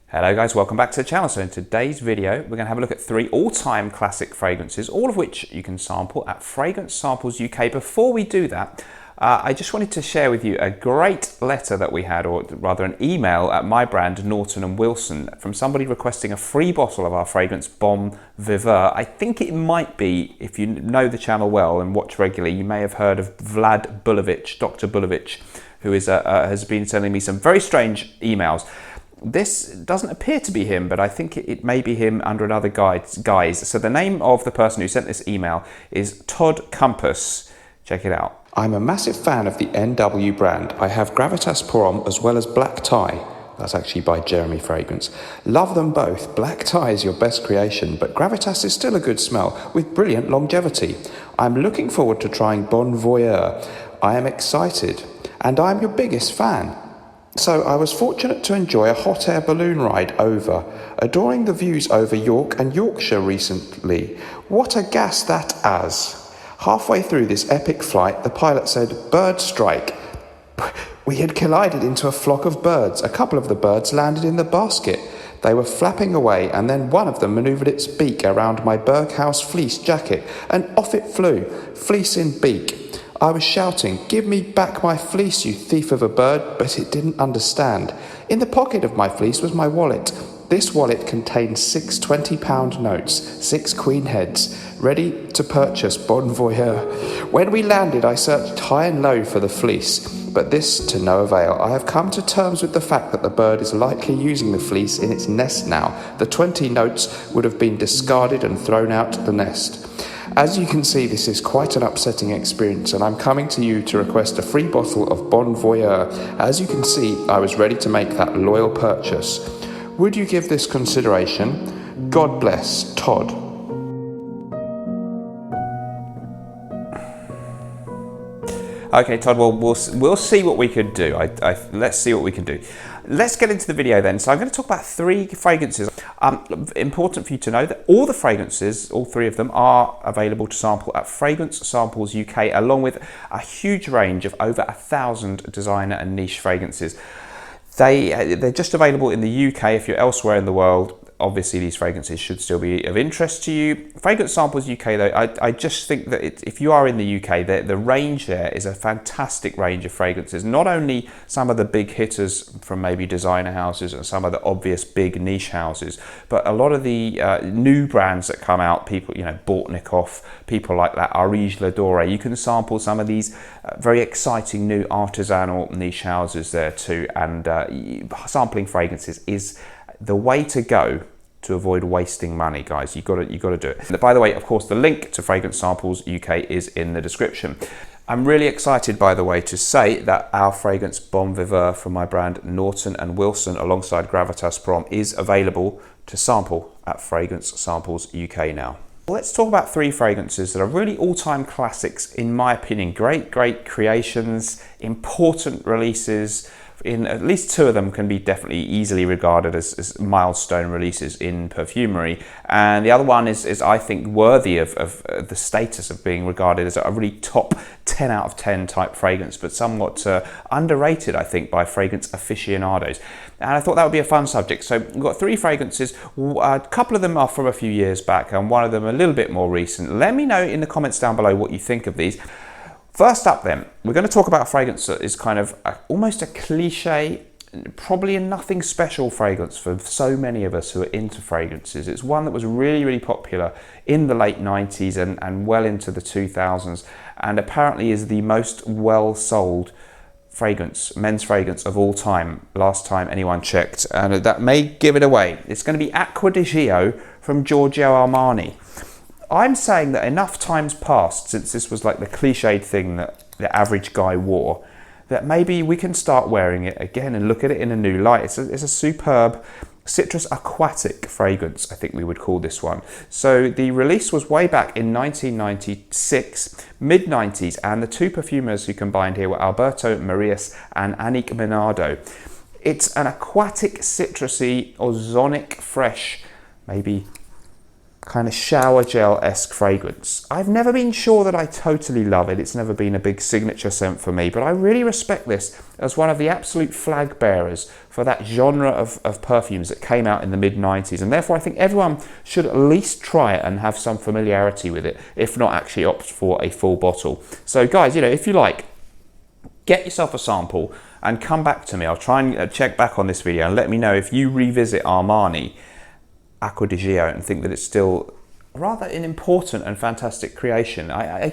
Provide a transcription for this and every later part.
Hello guys, welcome back to the channel. So in today's video, we're going to have a look at 3 all-time classic fragrances, all of which you can sample at Fragrance Samples UK. Before we do that, I just wanted to share with you a great letter that we had, or rather an email at my brand, Naughton & Wilson, from somebody requesting a free bottle of our fragrance Bon Viveur. I think it might be, if you know the channel well and watch regularly, you may have heard of Vlad Bulovic, Dr. Bulovic, who is has been sending me some very strange emails. This doesn't appear to be him, but I think it may be him under another guise. So the name of the person who sent this email is Todd Compass. Check it out. I'm a massive fan of the NW brand. I have Gravitas Pour Homme as well as Black Tie. That's actually by Jeremy Fragrance. Love them both. Black Tie is your best creation, but Gravitas is still a good smell with brilliant longevity. I'm looking forward to trying Bon Voyeur. I am excited, and I'm your biggest fan. So I was fortunate to enjoy a hot air balloon ride over, adoring the views over York and Yorkshire recently. What a gas that as. Halfway through this epic flight, the pilot said, "Bird strike." We had collided into a flock of birds. A couple of the birds landed in the basket. They were flapping away, and then one of them manoeuvred its beak around my Berghaus fleece jacket, and off it flew, fleece in beak. I was shouting, "Give me back my fleece, you thief of a bird," but it didn't understand. In the pocket of my fleece was my wallet. This wallet contained 6 £20 notes, 6 queen heads, ready to purchase Bon Voyeur. When we landed, I searched high and low for the fleece, but this to no avail. I have come to terms with the fact that the bird is likely using the fleece in its nest now. The 20 notes would have been discarded and thrown out the nest. As you can see, this is quite an upsetting experience, and I'm coming to you to request a free bottle of Bon Voyeur. As you can see, I was ready to make that loyal purchase. Would you give this consideration? God bless, Todd. Okay, Todd, well, we'll see what we could do. Let's see what we can do. Let's get into the video then. So I'm going to talk about 3 fragrances. Important for you to know that all the fragrances, all 3 of them, are available to sample at Fragrance Samples UK, along with a huge range of over 1,000 designer and niche fragrances. They're just available in the UK. If you're elsewhere in the world, obviously these fragrances should still be of interest to you. Fragrance Samples UK though, I just think that if you are in the UK, the range there is a fantastic range of fragrances. Not only some of the big hitters from maybe designer houses and some of the obvious big niche houses, but a lot of the new brands that come out, people, you know, Bortnikoff, people like that, Arige Ladore. You can sample some of these very exciting new artisanal niche houses there too, and sampling fragrances is the way to go to avoid wasting money, guys. You got to do it. And by the way, of course, the link to Fragrance Samples UK is in the description. I'm really excited, by the way, to say that our fragrance Bon Viveur from my brand Naughton & Wilson alongside Gravitas Pour Homme is available to sample at Fragrance Samples UK now. Let's talk about 3 fragrances that are really all-time classics, in my opinion. Great creations, important releases. In at least 2 of them can be definitely easily regarded as milestone releases in perfumery, and the other one is I think worthy of the status of being regarded as a really top 10 out of 10 type fragrance, but somewhat underrated, I think, by fragrance aficionados. And I thought that would be a fun subject. So we've got 3 fragrances. A couple of them are from a few years back and one of them a little bit more recent. Let me know in the comments down below what you think of these. First up then, we're going to talk about a fragrance that is kind of almost a cliche, probably a nothing special fragrance for so many of us who are into fragrances. It's one that was really popular in the late 90s and well into the 2000s, and apparently is the most well sold fragrance, men's fragrance of all time, last time anyone checked, and that may give it away. It's going to be Acqua di Gio from Giorgio Armani. I'm saying that enough times passed since this was like the cliched thing that the average guy wore, that maybe we can start wearing it again and look at it in a new light. It's a superb citrus aquatic fragrance, I think we would call this one. So the release was way back in 1996, mid-90s, and the 2 perfumers who combined here were Alberto Marias and Annick Minardo. It's an aquatic, citrusy, ozonic, fresh, maybe kind of shower gel-esque fragrance. I've never been sure that I totally love it. It's never been a big signature scent for me, but I really respect this as one of the absolute flag bearers for that genre of perfumes that came out in the mid-90s, and therefore I think everyone should at least try it and have some familiarity with it, if not actually opt for a full bottle. So guys, you know, if you like, get yourself a sample and come back to me. I'll try and check back on this video and let me know if you revisit Armani Acqua di Gio and think that it's still rather an important and fantastic creation. I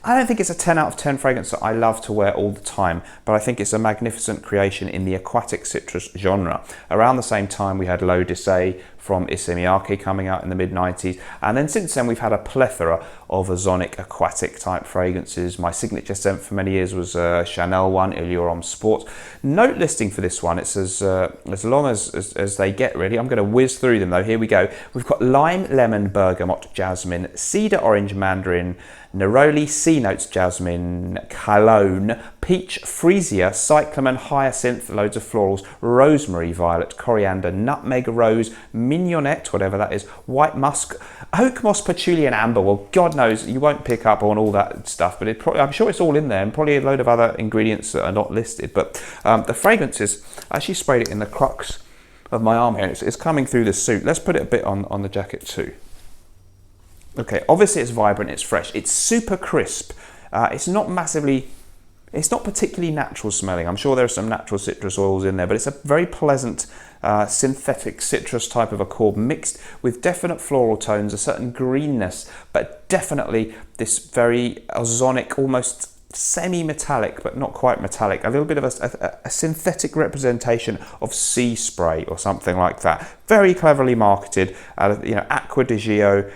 don't think it's a 10 out of 10 fragrance that I love to wear all the time, but I think it's a magnificent creation in the aquatic citrus genre. Around the same time, we had L'Eau d'Essai from Issey Miyake coming out in the mid-90s, and then since then we've had a plethora of ozonic aquatic type fragrances. My signature scent for many years was Chanel one, Allure Homme Sport. Note listing for this one, it's as long as they get really. I'm going to whiz through them though. Here we go. We've got lime, lemon, bergamot, jasmine, cedar, orange, mandarin, neroli, sea notes, jasmine, cologne, peach, freesia, cyclamen, hyacinth, loads of florals, rosemary, violet, coriander, nutmeg, rose, mignonette, whatever that is, white musk, oak moss, patchouli and amber. Well, God knows you won't pick up on all that stuff, but I'm sure it's all in there, and probably a load of other ingredients that are not listed. But the fragrances, I actually sprayed it in the crux of my arm here. It's coming through the suit. Let's put it a bit on the jacket too. Okay, obviously it's vibrant, it's fresh, it's super crisp. It's not particularly natural smelling. I'm sure there are some natural citrus oils in there, but it's a very pleasant synthetic citrus type of accord mixed with definite floral tones, a certain greenness, but definitely this very ozonic, almost semi-metallic, but not quite metallic, a little bit of a synthetic representation of sea spray or something like that. Very cleverly marketed. You know, Acqua di Gio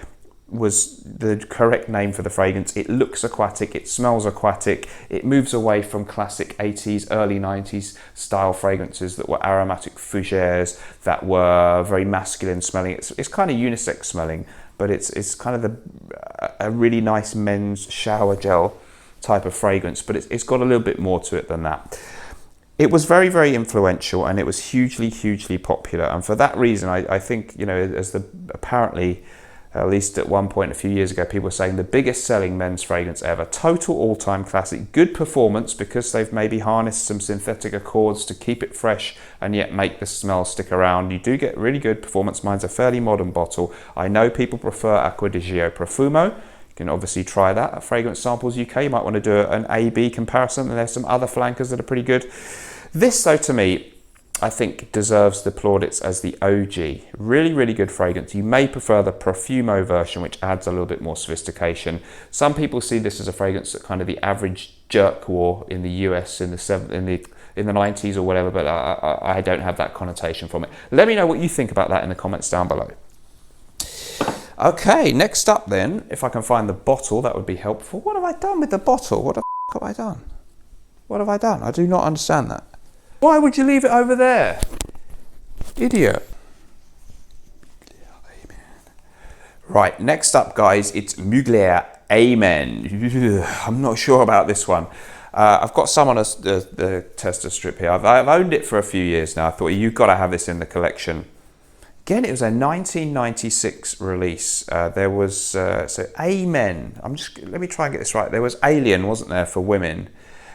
was the correct name for the fragrance. It looks aquatic, it smells aquatic, it moves away from classic 80s, early 90s style fragrances that were aromatic fougères, that were very masculine smelling. It's kind of unisex smelling, but it's kind of a really nice men's shower gel type of fragrance, but it's got a little bit more to it than that. It was very, very influential, and it was hugely, hugely popular, and for that reason I think, you know, as the apparently, at least at one point a few years ago, people were saying the biggest selling men's fragrance ever. Total all-time classic. Good performance because they've maybe harnessed some synthetic accords to keep it fresh and yet make the smell stick around. You do get really good performance. Mine's a fairly modern bottle. I know people prefer Acqua di Gio Profumo. You can obviously try that at Fragrance Samples UK. You might want to do an A-B comparison, and there's some other flankers that are pretty good. This, though, to me, I think deserves the plaudits as the OG. Really, really good fragrance. You may prefer the Profumo version, which adds a little bit more sophistication. Some people see this as a fragrance that kind of the average jerk wore in the US in the 90s or whatever, but I don't have that connotation from it. Let me know what you think about that in the comments down below. Okay, next up then, if I can find the bottle, that would be helpful. What have I done with the bottle? What the f have I done? What have I done? I do not understand that. Why would you leave it over there? Idiot. Right, next up, guys, it's Mugler Amen. I'm not sure about this one. I've got some on the tester strip here. I've owned it for a few years now. I thought you've got to have this in the collection. Again, it was a 1996 release. There was, so Amen. Let me try and get this right. There was Alien, wasn't there, for women?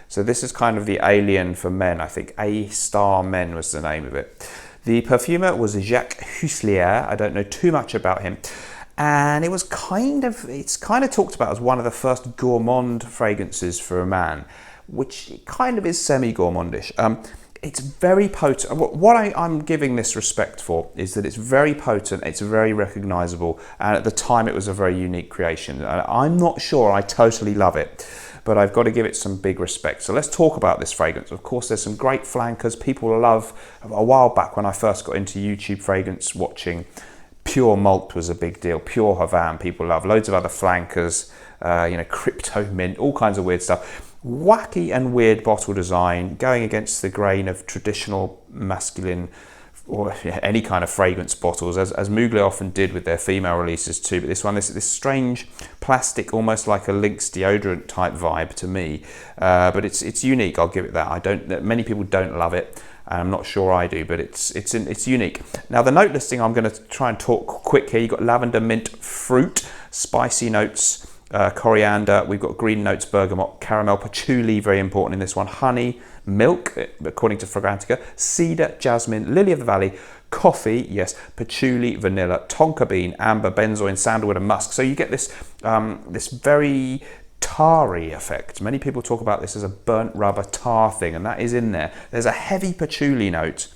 So this is kind of the Alien for men. I think A-Star Men was the name of it. The perfumer was Jacques Huslier. I don't know too much about him. And it's kind of talked about as one of the first gourmand fragrances for a man, which kind of is semi-gourmandish. It's very potent. What I'm giving this respect for is that it's very potent, it's very recognizable, and at the time it was a very unique creation. I'm not sure I totally love it, but I've got to give it some big respect. So let's talk about this fragrance. Of course, there's some great flankers. People love, a while back when I first got into YouTube fragrance watching, Pure Malt was a big deal. Pure Havane, people love. Loads of other flankers, you know, Crypto Mint, all kinds of weird stuff. Wacky and weird bottle design, going against the grain of traditional masculine or any kind of fragrance bottles, as Mugler often did with their female releases too. But this one, this strange plastic, almost like a Lynx deodorant type vibe to me. But it's unique, I'll give it that. Many people don't love it. and I'm not sure I do, but it's unique. Now the note listing, I'm going to try and talk quick here. You've got lavender, mint, fruit, spicy notes, coriander. We've got green notes, bergamot, caramel, patchouli, very important in this one, honey, milk, according to Fragrantica, cedar, jasmine, lily of the valley, coffee, yes, patchouli, vanilla, tonka bean, amber, benzoin, sandalwood, and musk. So you get this this very tarry effect. Many people talk about this as a burnt rubber tar thing, and that is in there. There's a heavy patchouli note.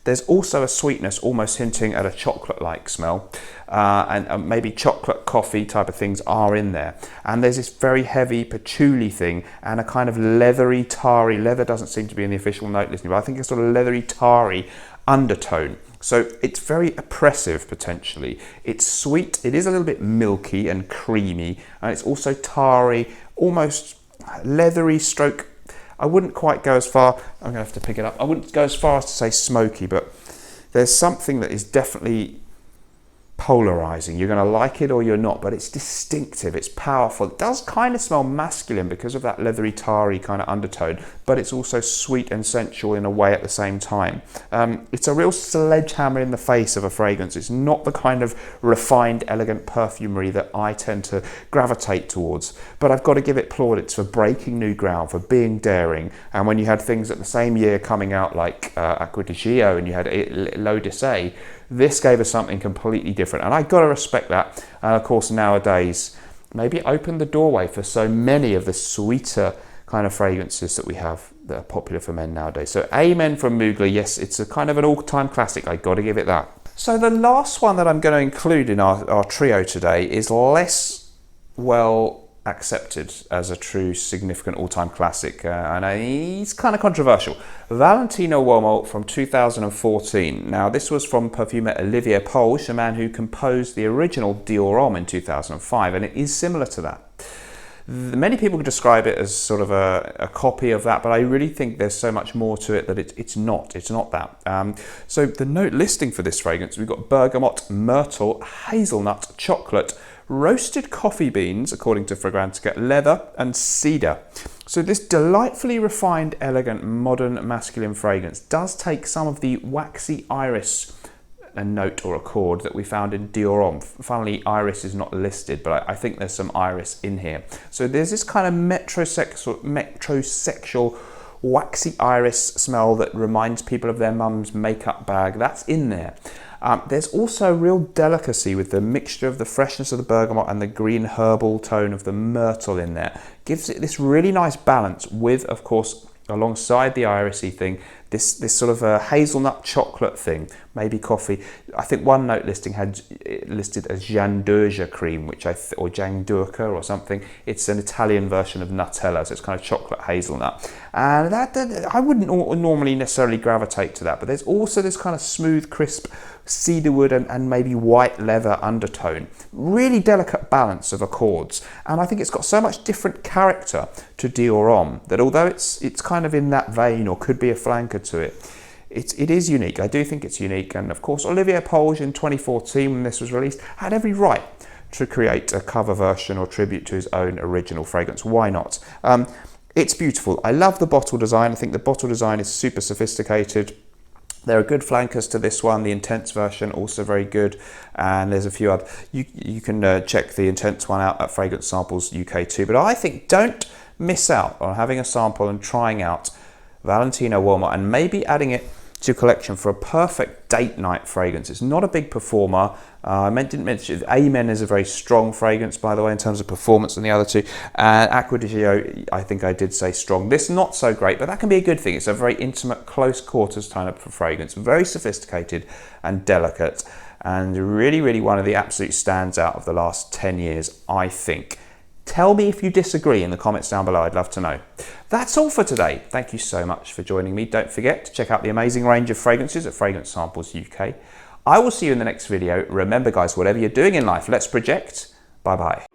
There's also a sweetness, almost hinting at a chocolate-like smell, and maybe chocolate coffee type of things are in there. And there's this very heavy patchouli thing and a kind of leathery, tarry, leather doesn't seem to be in the official note listing, but I think it's sort of leathery, tarry undertone. So it's very oppressive potentially. It's sweet, it is a little bit milky and creamy, and it's also tarry, almost leathery stroke. I wouldn't quite go as far, I'm gonna have to pick it up, I wouldn't go as far as to say smoky, but there's something that is definitely polarizing. You're going to like it or you're not, but it's distinctive, it's powerful. It does kind of smell masculine because of that leathery, tarry kind of undertone, but it's also sweet and sensual in a way at the same time. It's a real sledgehammer in the face of a fragrance. It's not the kind of refined, elegant perfumery that I tend to gravitate towards, but I've got to give it plaudits for breaking new ground, for being daring. And when you had things at the same year coming out like Acqua di Gio, and you had l'Odyssée, this gave us something completely different, and I got to respect that. And of course nowadays, maybe it opened the doorway for so many of the sweeter kind of fragrances that we have that are popular for men nowadays. So Amen from Mugler, yes, it's a kind of an all-time classic, I got to give it that. So the last one that I'm going to include in our trio today is less well accepted as a true significant all-time classic, and he's kind of controversial. Valentinoromo from 2014. Now this was from perfumer Olivier Polge, a man who composed the original Dior Homme in 2005, and it is similar to that. Many people could describe it as sort of a copy of that, but I really think there's so much more to it that it's not that. So the note listing for this fragrance, we've got bergamot, myrtle, hazelnut, chocolate, roasted coffee beans, according to Fragrantica, leather, and cedar. So this delightfully refined, elegant, modern, masculine fragrance does take some of the waxy iris a note or a chord that we found in Dior Homme. Funnily, iris is not listed, but I think there's some iris in here. So there's this kind of metrosexual waxy iris smell that reminds people of their mum's makeup bag. That's in there. There's also real delicacy with the mixture of the freshness of the bergamot and the green herbal tone of the myrtle in there. Gives it this really nice balance with, of course, alongside the irisy thing, this sort of a hazelnut chocolate thing, maybe coffee. I think one note listing had it listed as Gianduja cream, which or Gianduca or something. It's an Italian version of Nutella, so it's kind of chocolate hazelnut. And that I wouldn't normally necessarily gravitate to that, but there's also this kind of smooth, crisp cedarwood and maybe white leather undertone. Really delicate balance of accords, and I think it's got so much different character to Dior Homme that although it's kind of in that vein or could be a flanker to it, it is unique. I do think it's unique, and of course Olivier Polge in 2014, when this was released, had every right to create a cover version or tribute to his own original fragrance. Why not? It's beautiful. I love the bottle design. I think the bottle design is super sophisticated. There are good flankers to this one. The Intense version also very good, and there's a few other. You can check the Intense one out at Fragrance Samples UK too. But I think don't miss out on having a sample and trying out Valentinoromo and maybe adding it to your collection for a perfect date night fragrance. It's not a big performer. I didn't mention Amen is a very strong fragrance, by the way, in terms of performance than the other two. Acqua di Gio, I think I did say strong. This not so great, but that can be a good thing. It's a very intimate, close quarters kind of fragrance, very sophisticated and delicate, and really, really one of the absolute standout of the last 10 years, I think. Tell me if you disagree in the comments down below. I'd love to know. That's all for today. Thank you so much for joining me. Don't forget to check out the amazing range of fragrances at Fragrance Samples UK. I will see you in the next video. Remember, guys, whatever you're doing in life, let's project. Bye-bye.